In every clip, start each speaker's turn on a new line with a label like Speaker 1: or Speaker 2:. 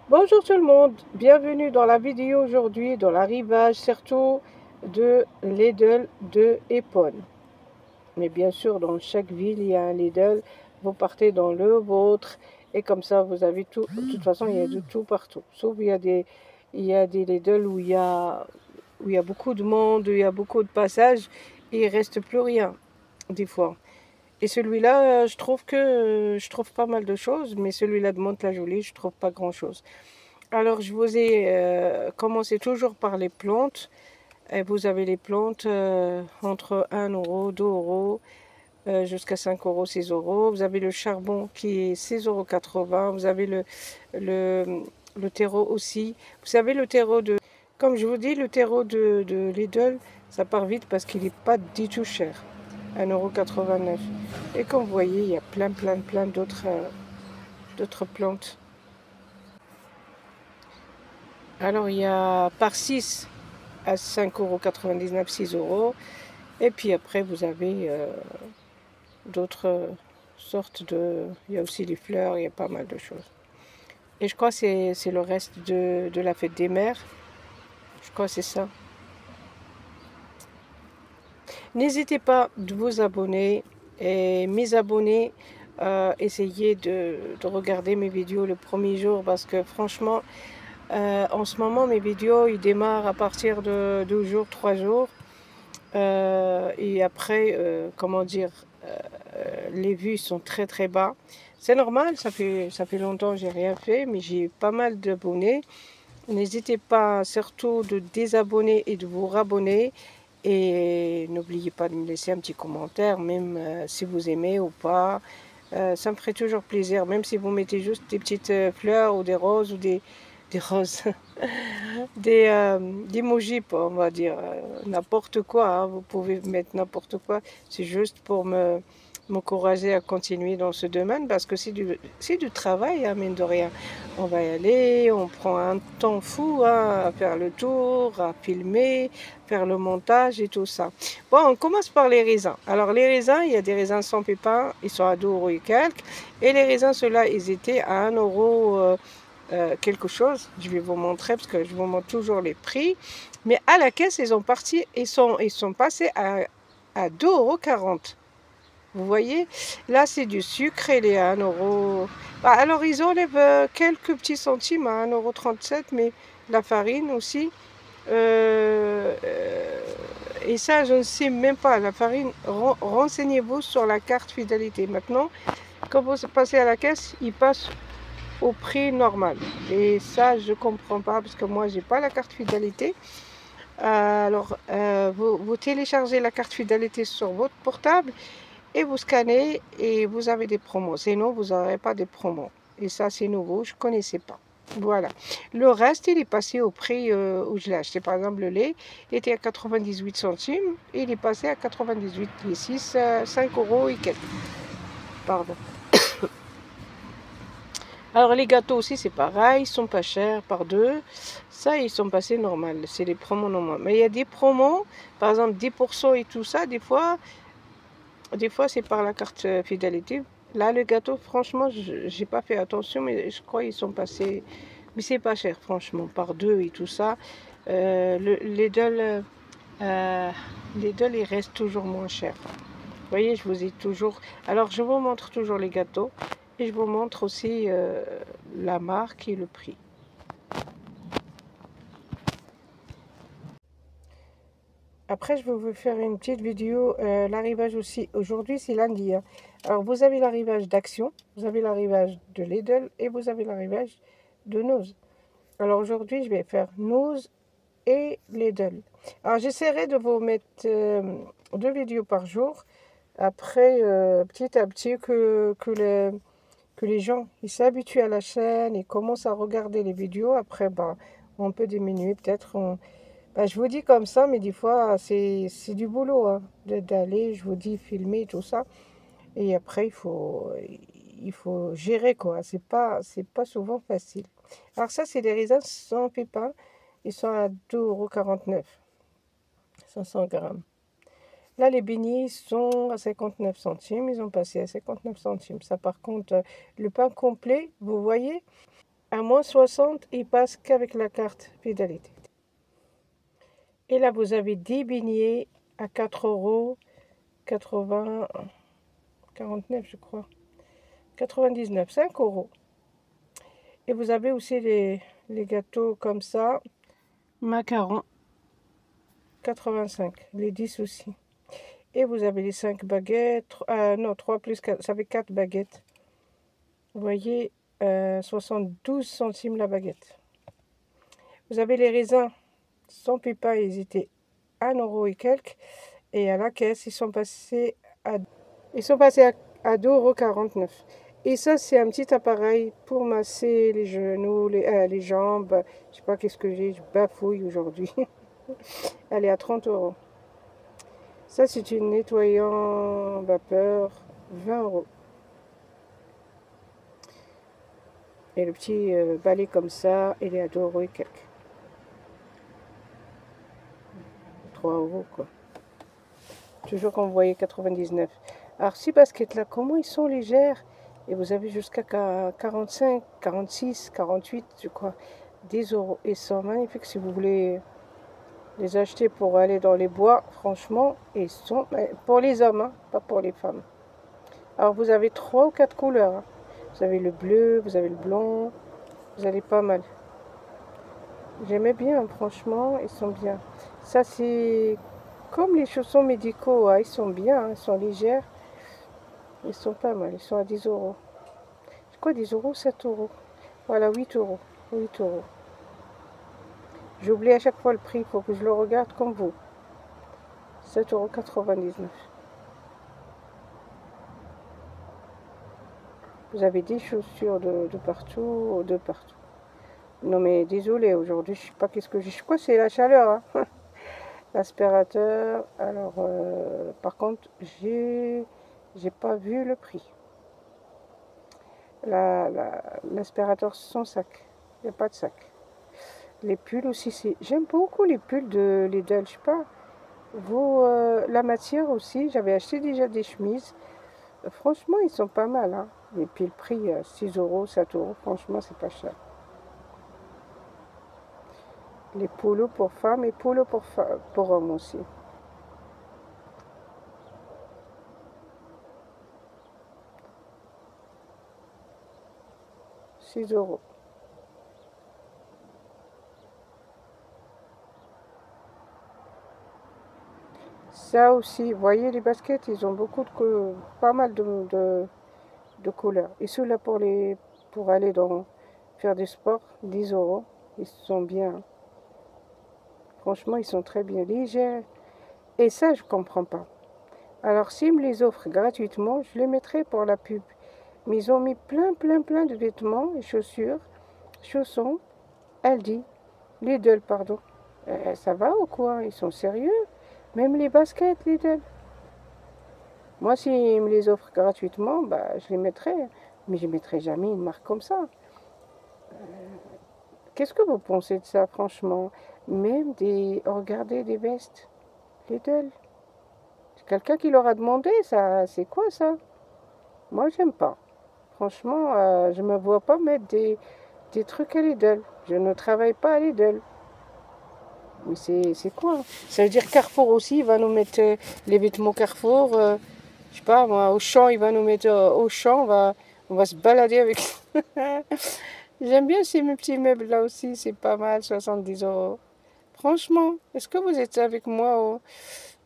Speaker 1: Bonjour tout le monde, bienvenue dans la vidéo aujourd'hui dans l'arrivage surtout de Lidl de Epon. Mais bien sûr, dans chaque ville, il y a un Lidl. Vous partez dans le vôtre et comme ça, vous avez tout. De toute façon, il y a de tout partout. Sauf il y a des Lidl où il y a beaucoup de monde, où il y a beaucoup de passages et il reste plus rien des fois. Et celui-là, je trouve pas mal de choses, mais celui-là de Mantes-la-Jolie, je trouve pas grand-chose. Alors, je vous ai commencé toujours par les plantes. Et vous avez les plantes entre 1 €, 2 € jusqu'à 5 €, 6 €. Vous avez le charbon qui est 6,80 €. Vous avez le terreau aussi. Vous savez, le terreau de... Comme je vous dis, le terreau de Lidl, ça part vite parce qu'il n'est pas du tout cher. 1,89 €. Et comme vous voyez, il y a plein d'autres plantes. Alors, il y a par 6 à 5,99 €, 6 €. Et puis après, vous avez d'autres sortes de... Il y a aussi les fleurs, il y a pas mal de choses. Et je crois que c'est le reste de la fête des mères. Je crois que c'est ça. N'hésitez pas de vous abonner et mes abonnés, essayez de regarder mes vidéos le premier jour parce que franchement, en ce moment, mes vidéos, ils démarrent à partir de 2 jours, 3 jours. Et après, comment dire, les vues sont très bas. C'est normal, ça fait longtemps que j'ai rien fait, mais j'ai pas mal d'abonnés. N'hésitez pas surtout de désabonner et de vous rabonner. Et n'oubliez pas de me laisser un petit commentaire, même si vous aimez ou pas. Ça me ferait toujours plaisir, même si vous mettez juste des petites fleurs ou des roses ou des roses, des emojis, on va dire, n'importe quoi, hein. Vous pouvez mettre n'importe quoi, c'est juste pour m'encourager à continuer dans ce domaine parce que c'est du travail, hein, mine de rien. On va y aller, on prend un temps fou hein, à faire le tour, à filmer, faire le montage et tout ça. Bon, on commence par les raisins. Alors les raisins, il y a des raisins sans pépins, ils sont à 2 € et quelques. Et les raisins, ceux-là, ils étaient à 1 € quelque chose. Je vais vous montrer parce que je vous montre toujours les prix. Mais à la caisse, ils sont passés à 2,40 €. Vous voyez, là c'est du sucre, il est à 1 €. Bah, alors ils enlèvent quelques petits centimes à 1,37 €, mais la farine aussi. Et ça, je ne sais même pas. La farine, renseignez-vous sur la carte fidélité. Maintenant, quand vous passez à la caisse, ils passent au prix normal. Et ça, je comprends pas parce que moi, j'ai pas la carte fidélité. Alors, vous téléchargez la carte fidélité sur votre portable et vous scannez et vous avez des promos. Sinon, vous n'aurez pas de promos. Et ça, c'est nouveau, je ne connaissais pas. Voilà. Le reste, il est passé au prix où je l'ai acheté. Par exemple, le lait était à 98 centimes. Et il est passé à 98, les 6, 5 € et quelques. Pardon. Alors, les gâteaux aussi, c'est pareil. Ils sont pas chers par deux. Ça, ils sont passés normal. C'est les promos normaux. Mais il y a des promos, par exemple 10% et tout ça, des fois c'est par la carte fidélité. Là, le gâteau, franchement, j'ai pas fait attention, mais je crois qu'ils sont passés. Mais c'est pas cher, franchement, par deux et tout ça. Lidl, il reste toujours moins cher. Vous voyez, je vous ai toujours... Alors, je vous montre toujours les gâteaux. Et je vous montre aussi la marque et le prix. Après, je vais vous faire une petite vidéo, l'arrivage aussi. Aujourd'hui, c'est lundi, hein. Alors, vous avez l'arrivage d'Action, vous avez l'arrivage de Lidl et vous avez l'arrivage de Noz. Alors, aujourd'hui, je vais faire Noz et Lidl. Alors, j'essaierai de vous mettre 2 vidéos par jour. Après, petit à petit, que les gens ils s'habituent à la chaîne et commencent à regarder les vidéos. Après, bah, on peut diminuer peut-être. Bah, je vous dis comme ça, mais des fois, c'est du boulot hein, d'aller, je vous dis, filmer tout ça. Et après, il faut gérer, quoi. C'est pas souvent facile. Alors ça, c'est des raisins sans pépins. Ils sont à 2,49 €, 500 grammes. Là, les beignets sont à 59 centimes. Ils ont passé à 59 centimes. Ça, par contre, le pain complet, vous voyez, À moins 60, il passe qu'avec la carte fidélité. Et là, vous avez 10 beignets à 4 € 80, 49, je crois. 99, 5 euros. Et vous avez aussi les gâteaux comme ça, macarons, 85, les 10 aussi. Et vous avez les 5 baguettes, non, 3 plus 4, ça fait 4 baguettes. Vous voyez, 72 centimes la baguette. Vous avez les raisins sans pépins, ils étaient 1 € et quelques. Et à la caisse, ils sont passés à 2,49 €. Et ça, c'est un petit appareil pour masser les genoux, les jambes. Je sais pas qu'est-ce que j'ai, je bafouille aujourd'hui. Elle est à 30 €. Ça, c'est une nettoyant vapeur, 20 €. Et le petit balai comme ça, il est à 2 € et quelques. 3 € quoi. Toujours qu'on voyait 99. Alors, ces baskets-là, comment ils sont légères. Et vous avez jusqu'à 45, 46, 48, je crois. 10 €. Ils sont magnifiques si vous voulez les acheter pour aller dans les bois. Franchement, ils sont pour les hommes, hein, pas pour les femmes. Alors, vous avez 3 ou 4 couleurs, hein. Vous avez le bleu, vous avez le blanc. Vous avez pas mal. J'aimais bien, franchement, ils sont bien. Ça, c'est comme les chaussons médicaux, hein, ils sont bien, hein, ils sont légers. Ils sont pas mal, ils sont à 10 €. C'est quoi 10 €, 7 €? Voilà, 8 €. 8 €. J'oublie à chaque fois le prix, il faut que je le regarde comme vous. 7,99 €. Vous avez des chaussures de partout, de partout. Non mais désolé, aujourd'hui, je sais pas qu'est-ce que j'ai. Je crois que c'est la chaleur, hein. L'aspirateur, alors, par contre, j'ai pas vu le prix. L'aspirateur sans sac, il n'y a pas de sac. Les pulls aussi, j'aime beaucoup les pulls de Lidl, je sais pas. La matière aussi, j'avais acheté déjà des chemises. Franchement, ils sont pas mal, hein. Et puis le prix, 6 €, 7 €, franchement, c'est pas cher. Les polos pour femmes et polos pour hommes aussi. 6 €. Ça aussi, vous voyez, les baskets, ils ont pas mal de couleurs. Et ceux-là pour aller faire du sport, 10 €. Ils sont bien. Franchement, ils sont très bien légers. Et ça, je comprends pas. Alors, s'ils me les offrent gratuitement, je les mettrai pour la pub. Mais ils ont mis plein, plein, plein de vêtements et chaussures, chaussons, Aldi, Lidl, pardon. Ça va ou quoi? Ils sont sérieux? Même les baskets, Lidl. Moi, s'ils me les offrent gratuitement, bah, je les mettrai. Mais je ne mettrai jamais une marque comme ça. Qu'est-ce que vous pensez de ça, franchement? Même regardez des vestes, Lidl. C'est quelqu'un qui leur a demandé, ça, c'est quoi ça? Moi, j'aime pas. Franchement, je me vois pas mettre des trucs à Lidl. Je ne travaille pas à Lidl. Mais c'est quoi? Ça veut dire Carrefour aussi, il va nous mettre les vêtements Carrefour. Je sais pas, moi, Auchan, il va nous mettre Auchan, on va se balader avec. J'aime bien ces petits meubles là aussi, c'est pas mal, 70 €. Franchement, est-ce que vous êtes avec moi?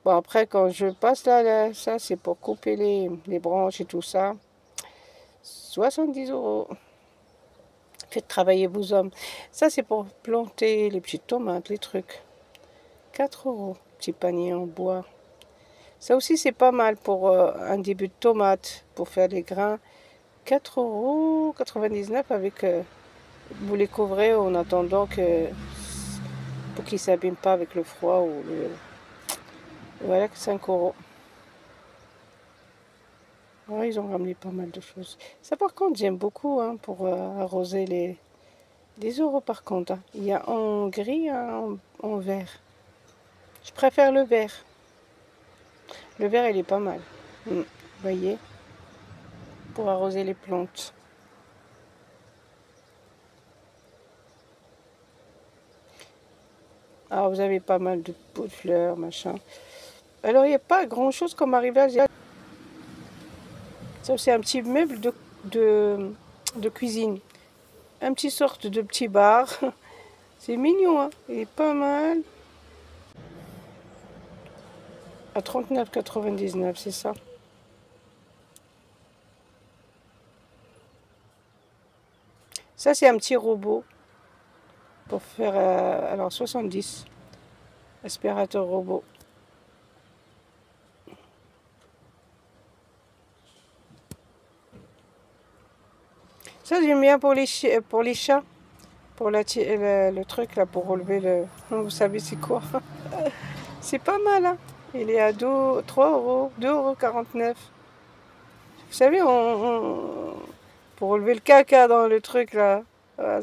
Speaker 1: Bon, après, quand je passe là, ça, c'est pour couper les branches et tout ça. 70 €. Faites travailler vos hommes. Ça, c'est pour planter les petites tomates, les trucs. 4 €. Petit panier en bois. Ça aussi, c'est pas mal pour un début de tomate, pour faire des grains. 4,99 € avec. Vous les couvrez en attendant pour qu'ils ne s'abîment pas avec le froid ou le. Voilà, 5 €. Ouais, ils ont ramené pas mal de choses. Ça, par contre, j'aime beaucoup, hein, pour arroser les. 10 € par contre, hein. Il y a en gris, en vert. Je préfère le vert. Le vert, il est pas mal. Vous voyez, pour arroser les plantes. Ah, vous avez pas mal de pots de fleurs, machin. Alors, il n'y a pas grand-chose comme arrivage. Ça, c'est un petit meuble de cuisine. Un petit sorte de petit bar. C'est mignon, hein. Il est pas mal. À 39,99, c'est ça. Ça, c'est un petit robot pour faire, alors 70, aspirateur robot. Ça, j'aime bien pour pour les chats, pour le truc là, pour relever le... Vous savez c'est quoi? C'est pas mal, hein. Il est à 3 euros, 2,49 €. Vous savez, pour relever le caca dans le truc là, ah,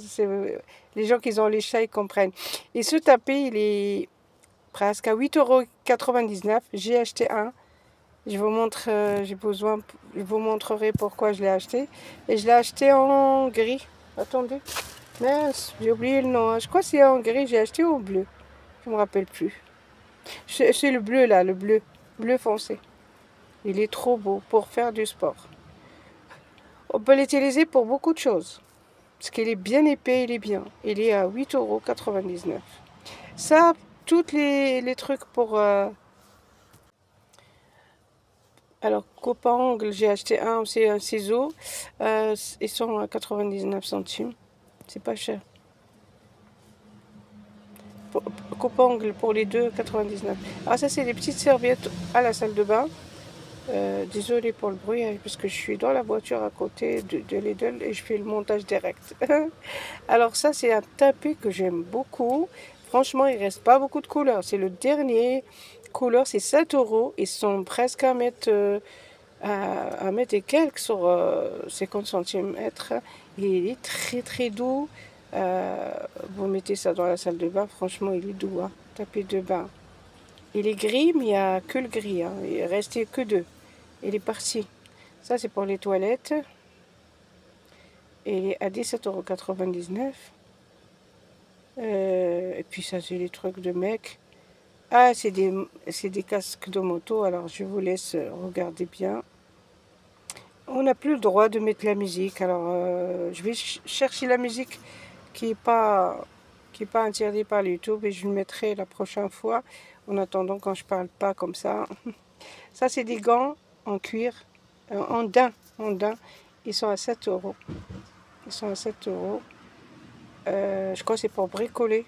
Speaker 1: les gens qui ont les chats, ils comprennent. Et ce tapis, il est presque à 8,99 €. J'ai acheté un. Je vous montre, je vous montrerai pourquoi je l'ai acheté. Et je l'ai acheté en gris. Attendez. Mince, j'ai oublié le nom, hein. Je crois que c'est en gris, j'ai acheté au bleu. Je me rappelle plus. C'est le bleu là, le bleu. Bleu foncé. Il est trop beau pour faire du sport. On peut l'utiliser pour beaucoup de choses. Parce qu'il est bien épais, il est bien. Il est à 8,99 €. Ça, tous les trucs pour... alors, coupe à ongles, j'ai acheté un aussi, un ciseau. Ils sont à 99 centimes. C'est pas cher. Coupe à ongles pour les deux, 99. Ah, ça, c'est des petites serviettes à la salle de bain. Désolée pour le bruit, hein, parce que je suis dans la voiture à côté de Lidl et je fais le montage direct. Alors ça, c'est un tapis que j'aime beaucoup. Franchement, il reste pas beaucoup de couleurs. C'est le dernier couleur, c'est 7 €. Ils sont presque à mettre, à mettre et quelques sur 50 centimètres. Il est très très doux. Vous mettez ça dans la salle de bain, franchement, il est doux, hein, tapis de bain. Il est gris, mais il n'y a que le gris, hein. Il est resté que deux. Il est parti. Ça, c'est pour les toilettes. Et il est à 17,99 €. Et puis ça, c'est les trucs de mec. Ah, c'est des casques de moto. Alors, je vous laisse regarder bien. On n'a plus le droit de mettre la musique. Alors, je vais chercher la musique qui n'est pas interdite par YouTube. Et je le mettrai la prochaine fois. En attendant, quand je parle pas comme ça. Ça, c'est des gants en cuir, en daim, Ils sont à 7 €. Ils sont à 7 €. Je crois que c'est pour bricoler.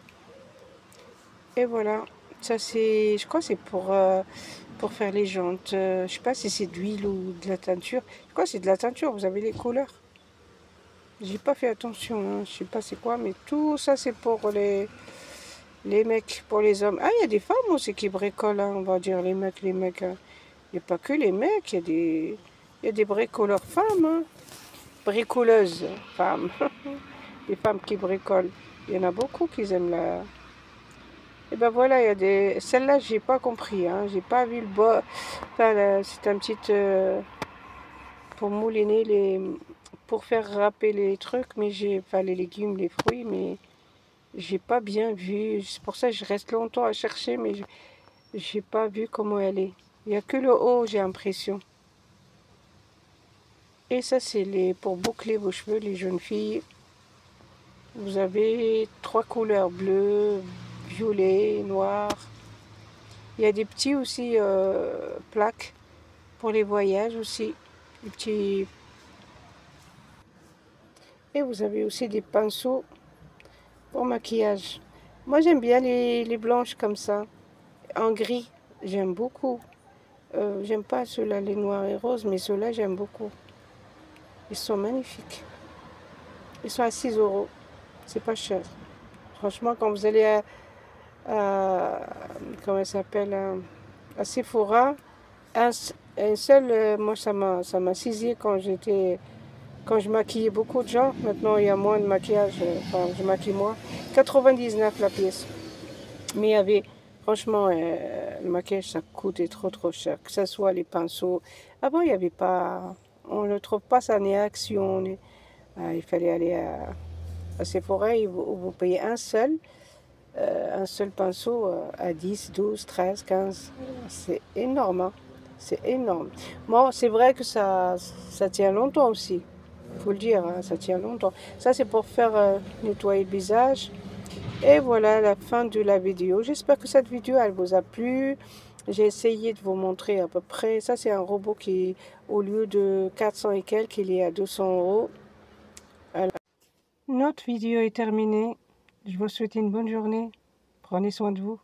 Speaker 1: Et voilà. Ça, c'est, je crois que c'est pour faire les jantes. Je sais pas si c'est d'huile ou de la teinture. Je crois que c'est de la teinture. Vous avez les couleurs. J'ai pas fait attention, hein. Je sais pas c'est quoi, mais tout ça, c'est pour les mecs, pour les hommes. Ah, il y a des femmes aussi qui bricolent, hein, on va dire les mecs, hein. Il n'y a pas que les mecs, il y a des bricoleurs femmes, hein. Bricoleuses femmes. Les femmes qui bricolent. Il y en a beaucoup qui aiment la... Et ben voilà, il y a des... Celle-là, j'ai pas compris, hein. J'ai pas vu le bas. Enfin, c'est un petit... pour mouliner les... Pour faire râper les trucs, mais j'ai... Enfin, les légumes, les fruits, mais... J'ai pas bien vu. C'est pour ça que je reste longtemps à chercher, mais j'ai pas vu comment elle est. Il n'y a que le haut, j'ai l'impression. Et ça, c'est pour boucler vos cheveux, les jeunes filles. Vous avez 3 couleurs, bleu, violet, noir. Il y a des petits aussi plaques pour les voyages aussi. Des petits... Et vous avez aussi des pinceaux pour maquillage. Moi, j'aime bien les blanches comme ça. En gris, j'aime beaucoup. J'aime pas ceux-là, les noirs et roses, mais ceux-là, j'aime beaucoup. Ils sont magnifiques. Ils sont à 6 €. C'est pas cher. Franchement, quand vous allez comment ça s'appelle, à Sephora, un seul, moi, ça m'a saisi quand je maquillais beaucoup de gens. Maintenant, il y a moins de maquillage, enfin, je maquille moins. 99 la pièce. Mais il y avait, franchement, le maquillage, ça coûtait trop cher. Que ce soit les pinceaux. Avant, il n'y avait pas, on ne trouve pas ça ni Action. Il fallait aller à Sephora, où vous payez un seul. un seul pinceau à 10, 12, 13, 15. C'est énorme, hein. C'est énorme. Bon, c'est vrai que ça tient longtemps aussi. Faut le dire, hein, ça tient longtemps. Ça, c'est pour faire nettoyer le visage. Et voilà la fin de la vidéo. J'espère que cette vidéo, elle vous a plu. J'ai essayé de vous montrer à peu près. Ça, c'est un robot qui, au lieu de 400 et quelques, il est à 200 euros. Alors, notre vidéo est terminée. Je vous souhaite une bonne journée. Prenez soin de vous.